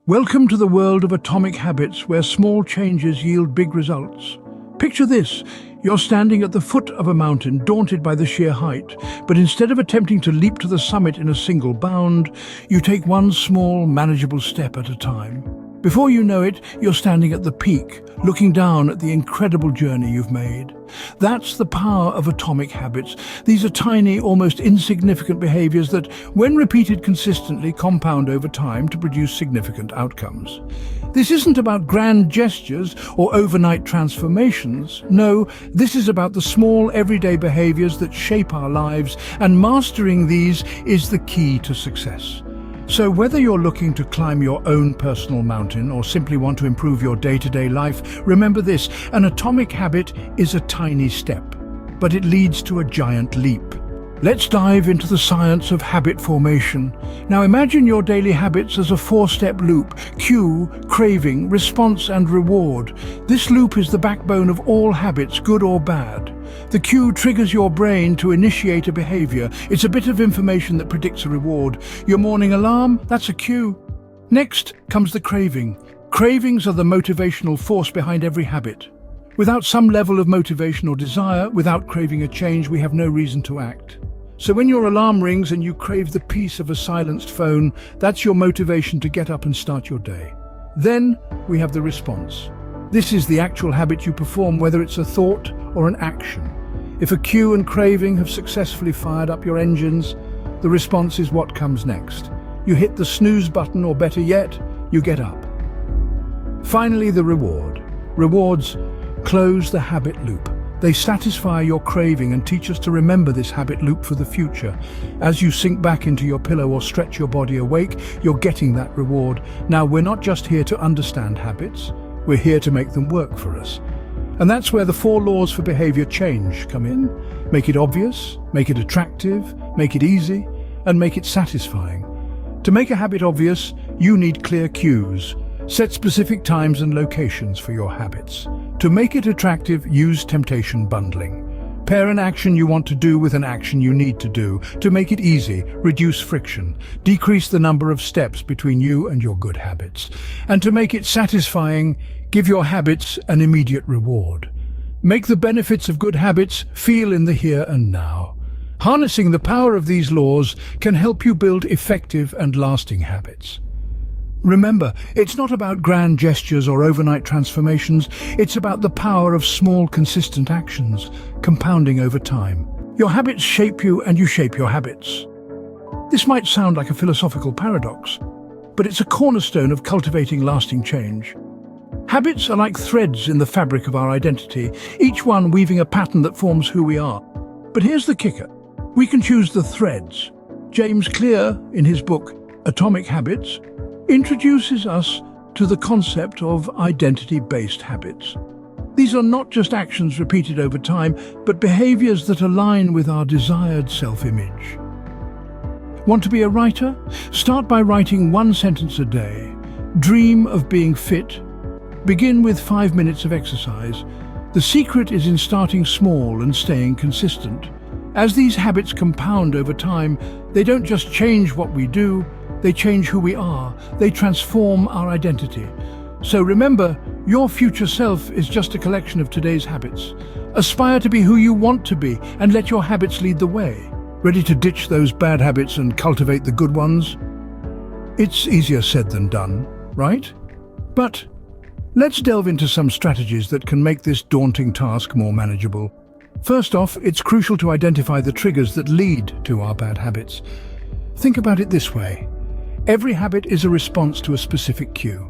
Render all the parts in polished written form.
Welcome to the world of atomic habits where small changes yield big results. Picture this, you're standing at the foot of a mountain, daunted by the sheer height, but instead of attempting to leap to the summit in a single bound, you take one small, manageable step at a time. Before you know it, you're standing at the peak, looking down at the incredible journey you've made. That's the power of atomic habits. These are tiny, almost insignificant behaviors that, when repeated consistently, compound over time to produce significant outcomes. This isn't about grand gestures or overnight transformations. No, this is about the small, everyday behaviors that shape our lives, and mastering these is the key to success. So whether you're looking to climb your own personal mountain or simply want to improve your day-to-day life, remember this: an atomic habit is a tiny step, but it leads to a giant leap. Let's dive into the science of habit formation. Now imagine your daily habits as a four-step loop: cue, craving, response, and reward. This loop is the backbone of all habits, good or bad. The cue triggers your brain to initiate a behavior. It's a bit of information that predicts a reward. Your morning alarm, that's a cue. Next comes the craving. Cravings are the motivational force behind every habit. Without some level of motivation or desire, without craving a change, we have no reason to act. So when your alarm rings and you crave the peace of a silenced phone, that's your motivation to get up and start your day. Then we have the response. This is the actual habit you perform, whether it's a thought or an action. If a cue and craving have successfully fired up your engines, the response is what comes next. You hit the snooze button, or better yet, you get up. Finally, the reward. Rewards close the habit loop. They satisfy your craving and teach us to remember this habit loop for the future. As you sink back into your pillow or stretch your body awake, you're getting that reward. Now, we're not just here to understand habits, we're here to make them work for us. And that's where the 4 laws for behavior change come in. Make it obvious, make it attractive, make it easy, and make it satisfying. To make a habit obvious, you need clear cues. Set specific times and locations for your habits. To make it attractive, use temptation bundling. Pair an action you want to do with an action you need to do. To make it easy, reduce friction. Decrease the number of steps between you and your good habits. And to make it satisfying, give your habits an immediate reward. Make the benefits of good habits feel in the here and now. Harnessing the power of these laws can help you build effective and lasting habits. Remember, it's not about grand gestures or overnight transformations. It's about the power of small, consistent actions, compounding over time. Your habits shape you, and you shape your habits. This might sound like a philosophical paradox, but it's a cornerstone of cultivating lasting change. Habits are like threads in the fabric of our identity, each one weaving a pattern that forms who we are. But here's the kicker: we can choose the threads. James Clear, in his book Atomic Habits, introduces us to the concept of identity-based habits. These are not just actions repeated over time, but behaviors that align with our desired self-image. Want to be a writer? Start by writing 1 sentence a day. Dream of being fit? Begin with 5 minutes of exercise. The secret is in starting small and staying consistent. As these habits compound over time, they don't just change what we do, they change who we are. They transform our identity. So remember, your future self is just a collection of today's habits. Aspire to be who you want to be and let your habits lead the way. Ready to ditch those bad habits and cultivate the good ones? It's easier said than done, right? But let's delve into some strategies that can make this daunting task more manageable. First off, it's crucial to identify the triggers that lead to our bad habits. Think about it this way. Every habit is a response to a specific cue.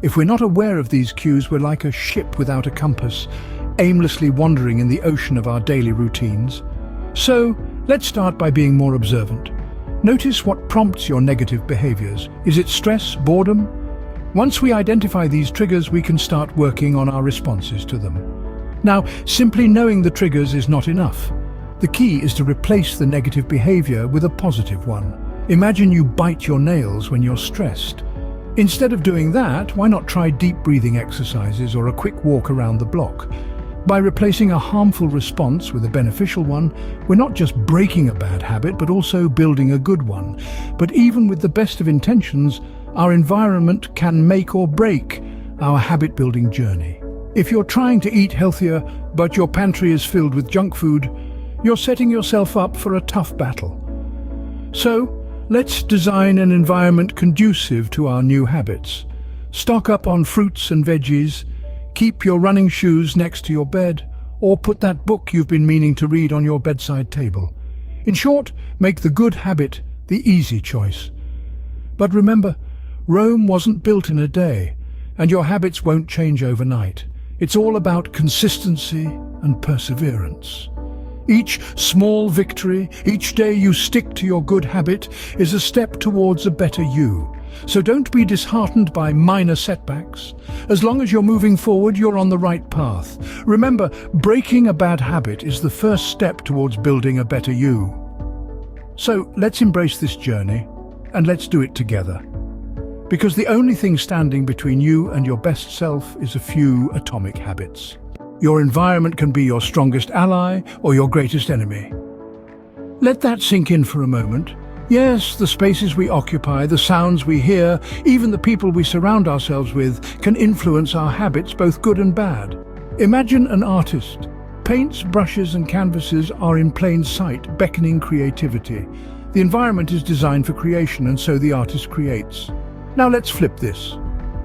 If we're not aware of these cues, we're like a ship without a compass, aimlessly wandering in the ocean of our daily routines. So, let's start by being more observant. Notice what prompts your negative behaviors. Is it stress, boredom? Once we identify these triggers, we can start working on our responses to them. Now, simply knowing the triggers is not enough. The key is to replace the negative behavior with a positive one. Imagine you bite your nails when you're stressed. Instead of doing that, why not try deep breathing exercises or a quick walk around the block? By replacing a harmful response with a beneficial one, we're not just breaking a bad habit, but also building a good one. But even with the best of intentions, Our environment can make or break our habit-building journey. If you're trying to eat healthier, but your pantry is filled with junk food, you're setting yourself up for a tough battle. So, let's design an environment conducive to our new habits. Stock up on fruits and veggies, keep your running shoes next to your bed, or put that book you've been meaning to read on your bedside table. In short, make the good habit the easy choice. But remember, Rome wasn't built in a day, and your habits won't change overnight. It's all about consistency and perseverance. Each small victory, each day you stick to your good habit, is a step towards a better you. So don't be disheartened by minor setbacks. As long as you're moving forward, you're on the right path. Remember, breaking a bad habit is the first step towards building a better you. So let's embrace this journey, and let's do it together. Because the only thing standing between you and your best self is a few atomic habits. Your environment can be your strongest ally or your greatest enemy. Let that sink in for a moment. Yes, the spaces we occupy, the sounds we hear, even the people we surround ourselves with can influence our habits, both good and bad. Imagine an artist. Paints, brushes and canvases are in plain sight, beckoning creativity. The environment is designed for creation, and so the artist creates. Now let's flip this.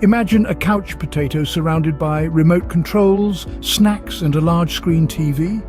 Imagine a couch potato surrounded by remote controls, snacks and a large screen TV.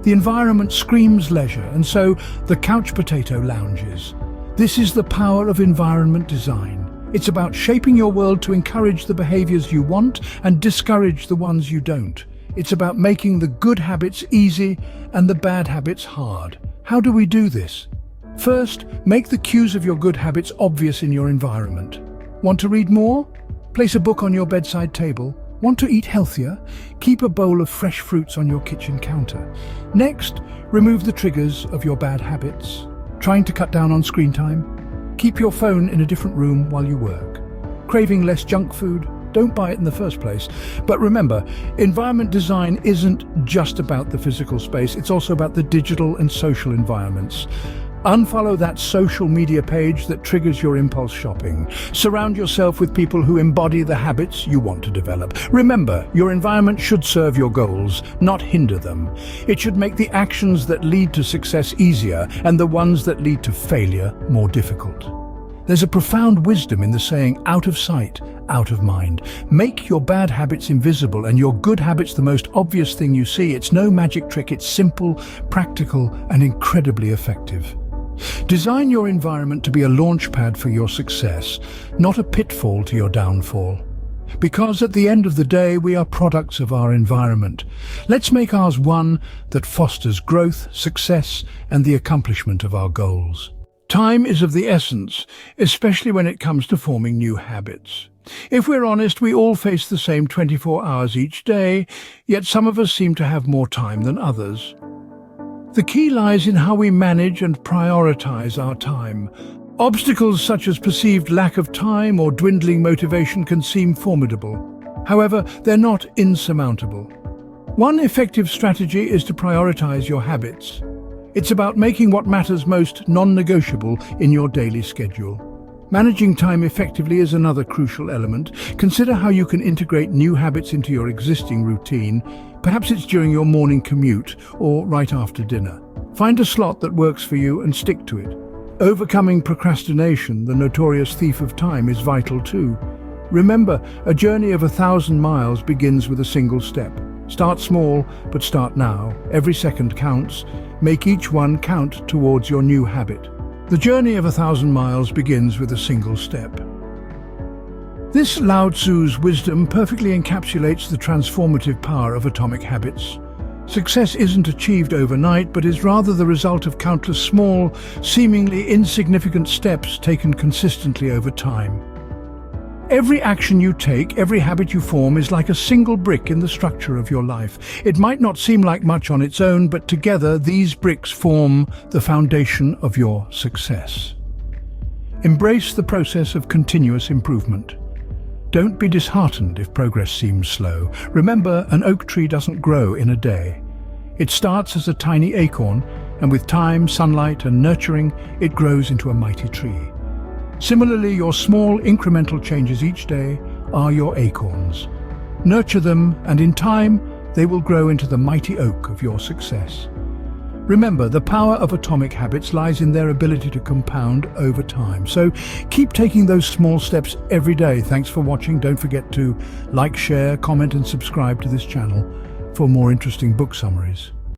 The environment screams leisure, and so the couch potato lounges. This is the power of environment design. It's about shaping your world to encourage the behaviors you want and discourage the ones you don't. It's about making the good habits easy and the bad habits hard. How do we do this? First, make the cues of your good habits obvious in your environment. Want to read more? Place a book on your bedside table. Want to eat healthier? Keep a bowl of fresh fruits on your kitchen counter. Next, remove the triggers of your bad habits. Trying to cut down on screen time? Keep your phone in a different room while you work. Craving less junk food? Don't buy it in the first place. But remember, environment design isn't just about the physical space, it's also about the digital and social environments. Unfollow that social media page that triggers your impulse shopping. Surround yourself with people who embody the habits you want to develop. Remember, your environment should serve your goals, not hinder them. It should make the actions that lead to success easier and the ones that lead to failure more difficult. There's a profound wisdom in the saying, out of sight, out of mind. Make your bad habits invisible and your good habits the most obvious thing you see. It's no magic trick, it's simple, practical, and incredibly effective. Design your environment to be a launch pad for your success, not a pitfall to your downfall. Because at the end of the day, we are products of our environment. Let's make ours one that fosters growth, success, and the accomplishment of our goals. Time is of the essence, especially when it comes to forming new habits. If we're honest, we all face the same 24 hours each day, yet some of us seem to have more time than others. The key lies in how we manage and prioritize our time. Obstacles such as perceived lack of time or dwindling motivation can seem formidable. However, they're not insurmountable. One effective strategy is to prioritize your habits. It's about making what matters most non-negotiable in your daily schedule. Managing time effectively is another crucial element. Consider how you can integrate new habits into your existing routine. Perhaps it's during your morning commute or right after dinner. Find a slot that works for you and stick to it. Overcoming procrastination, the notorious thief of time, is vital too. Remember, a journey of 1,000 miles begins with a single step. Start small, but start now. Every second counts. Make each one count towards your new habit. The journey of 1,000 miles begins with a single step. This Lao Tzu's wisdom perfectly encapsulates the transformative power of atomic habits. Success isn't achieved overnight, but is rather the result of countless small, seemingly insignificant steps taken consistently over time. Every action you take, every habit you form is like a single brick in the structure of your life. It might not seem like much on its own, but together these bricks form the foundation of your success. Embrace the process of continuous improvement. Don't be disheartened if progress seems slow. Remember, an oak tree doesn't grow in a day. It starts as a tiny acorn, and with time, sunlight, and nurturing, it grows into a mighty tree. Similarly, your small incremental changes each day are your acorns. Nurture them, and in time, they will grow into the mighty oak of your success. Remember, the power of atomic habits lies in their ability to compound over time. So keep taking those small steps every day. Thanks for watching. Don't forget to like, share, comment, and subscribe to this channel for more interesting book summaries.